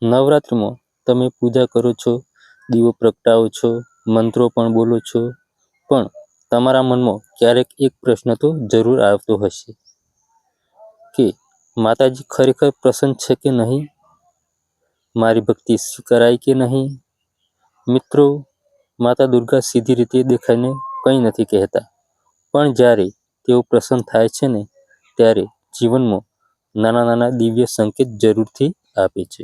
નવરાત્રિમાં તમે પૂજા કરો છો, દીવો પ્રગટાવો છો, મંત્રો પણ બોલો છો, પણ તમારા મનમાં ક્યારેક એક પ્રશ્ન તો જરૂર આવતો હશે કે માતાજી ખરેખર પ્રસન્ન છે કે નહીં? મારી ભક્તિ સ્વીકારાય કે નહીં? મિત્રો, માતા દુર્ગા સીધી રીતે દેખાઈને કંઈ નથી કહેતા, પણ જ્યારે તેઓ પ્રસન્ન થાય છે ને, ત્યારે જીવનમાં નાના નાના દિવ્ય સંકેત જરૂરથી આપે છે.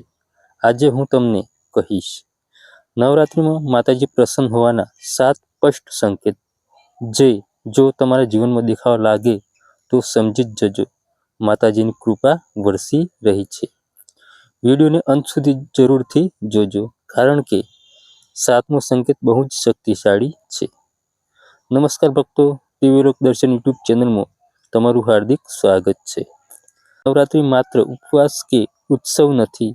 આજે હું તમને કહીશ નવરાત્રિમાં માતાજી પ્રસન્ન હોવાના 7 સ્પષ્ટ સંકેત, જે જો તમારા જીવનમાં દેખાવા લાગે તો સમજી જ જજો માતાજીની કૃપા વરસી રહી છે. વિડીયોને અંત સુધી જરૂરથી જોજો, કારણ કે 7મો સંકેત બહુ જ શક્તિશાળી છે. નમસ્કાર ભક્તો, દિવ્યલોક દર્શન યુટ્યુબ ચેનલમાં તમારું હાર્દિક સ્વાગત છે. નવરાત્રિ માત્ર ઉપવાસ કે ઉત્સવ નથી.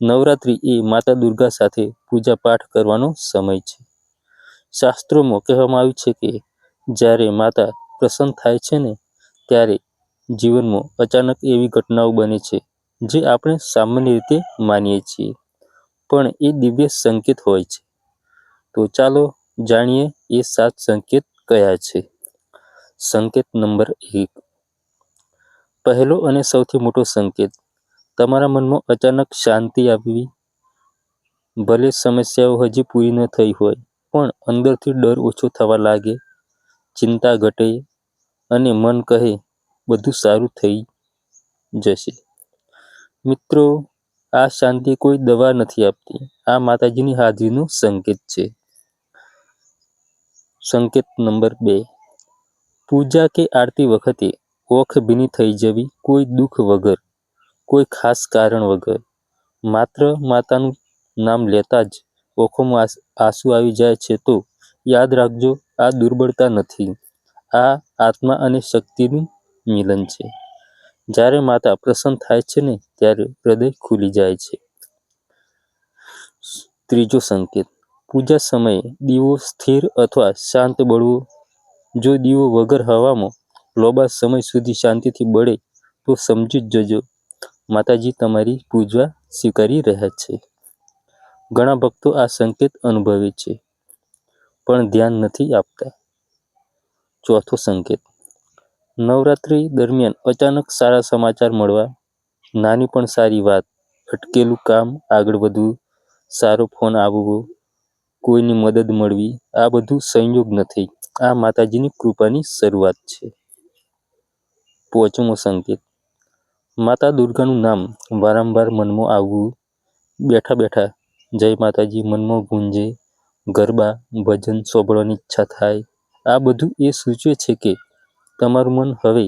નવરાત્રિ એ માતા દુર્ગા સાથે પૂજા પાઠ કરવાનો સમય છે. શાસ્ત્રોમાં કહેવામાં આવ્યું છે કે જ્યારે માતા પ્રસન્ન થાય છે ને, ત્યારે જીવનમાં અચાનક એવી ઘટનાઓ બને છે જે આપણે સામાન્ય રીતે માનીએ છીએ, પણ એ દિવ્ય સંકેત હોય છે. તો ચાલો જાણીએ એ 7 સંકેત કયા છે. સંકેત નંબર 1. પહેલો અને સૌથી મોટો સંકેત, તમારા મનમાં અચાનક શાંતિ આવવી. ભલે સમસ્યાઓ હજી પૂરી ન થઈ હોય, પણ અંદરથી ડર ઓછો થવા લાગે, ચિંતા ઘટે અને મન કહે બધું સારું થઈ જશે. મિત્રો, આ શાંતિ કોઈ દવા નથી આપતી, આ માતાજીની હાજરીનો સંકેત છે. સંકેત નંબર 2. પૂજા કે આરતી વખતે ઓખ ભીની થઈ જવી, કોઈ દુઃખ વગર, કોઈ ખાસ કારણ વગર. માત્ર માતાનું નામ લેતા જ ઓખોમાં આંસુ આવી જાય છે તો યાદ રાખજો, આ દુર્બળતા નથી, આ આત્મા અને શક્તિનું મિલન છે. જ્યારે માતા પ્રસન્ન થાય છે ને, ત્યારે હૃદય ખુલી જાય છે. ત્રીજો સંકેત, પૂજા સમયે દીવો સ્થિર અથવા શાંત બળવો. જો દીવો વગર હવામાં લાંબા સમય સુધી શાંતિથી બળે તો સમજી જજો માતાજી તમારી પૂજા સ્વીકારી રહ્યા છે. ઘણા ભક્તો આ સંકેત અનુભવે છે પણ ધ્યાન નથી આપતા. ચોથો સંકેત, નવરાત્રિ દરમિયાન અચાનક સારા સમાચાર મળવા. નાની પણ સારી વાત, અટકેલું કામ આગળ વધવું, સારો ફોન આવવો, કોઈની મદદ મળવી, આ બધું સંયોગ નથી, આ માતાજીની કૃપાની શરૂઆત છે. પાંચમો સંકેત, માતા દુર્ગાનું નામ વારંવાર મનમાં આવવું. બેઠા બેઠા જય માતાજી મનમાં ગુંજે, ગરબા ભજન સાંભળવાની ઈચ્છા થાય. આ બધું એ સૂચવે છે કે તમારું મન હવે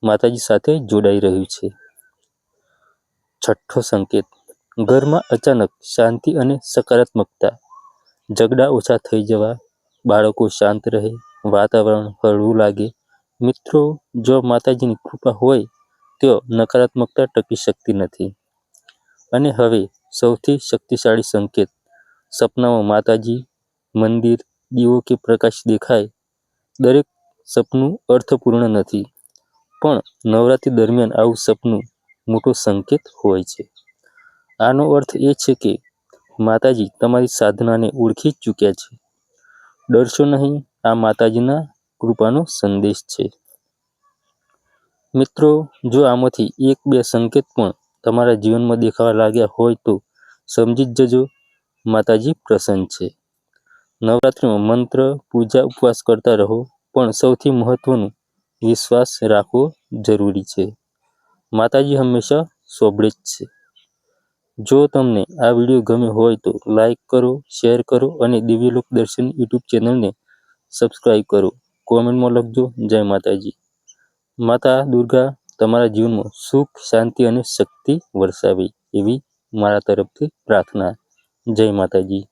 માતાજી સાથે જોડાઈ રહ્યું છે. છઠ્ઠો સંકેત, ઘરમાં અચાનક શાંતિ અને સકારાત્મકતા. ઝઘડા ઓછા થઈ જવા, બાળકો શાંત રહે, વાતાવરણ હળવું લાગે. મિત્રો, જો માતાજીની કૃપા હોય તો નકારાત્મકતા ટકી શકતી નથી. અને હવે સૌથી શક્તિશાળી સંકેત, સપનામાં માતાજી, મંદિર, દીવો કે પ્રકાશ દેખાય. દરેક સપનું અર્થપૂર્ણ નથી, પણ નવરાત્રિ દરમિયાન આવું સપનું મોટો સંકેત હોય છે. આનો અર્થ એ છે કે માતાજી તમારી સાધનાને ઓળખી ચૂક્યા છે. ડરશો નહીં, આ માતાજીના કૃપાનો સંદેશ છે. મિત્રો, જો આમાંથી 1-2 સંકેત પણ તમારા જીવનમાં દેખાવા લાગ્યા હોય તો સમજી જ જજો માતાજી પ્રસન્ન છે. નવરાત્રિમાં મંત્ર, પૂજા, ઉપવાસ કરતા રહો, પણ સૌથી મહત્વનું વિશ્વાસ રાખવો જરૂરી છે. માતાજી હંમેશા સાંભળે જ છે. જો તમને આ વિડીયો ગમ્યો હોય તો લાઈક કરો, શેર કરો અને દિવ્યલોક દર્શન યુટ્યુબ ચેનલને સબસ્ક્રાઈબ કરો. કોમેન્ટમાં લખજો જય માતાજી. માતા દુર્ગા તમારા જીવનમાં સુખ, શાંતિ અને શક્તિ વરસાવે એવી મારા તરફથી પ્રાર્થના. જય માતાજી.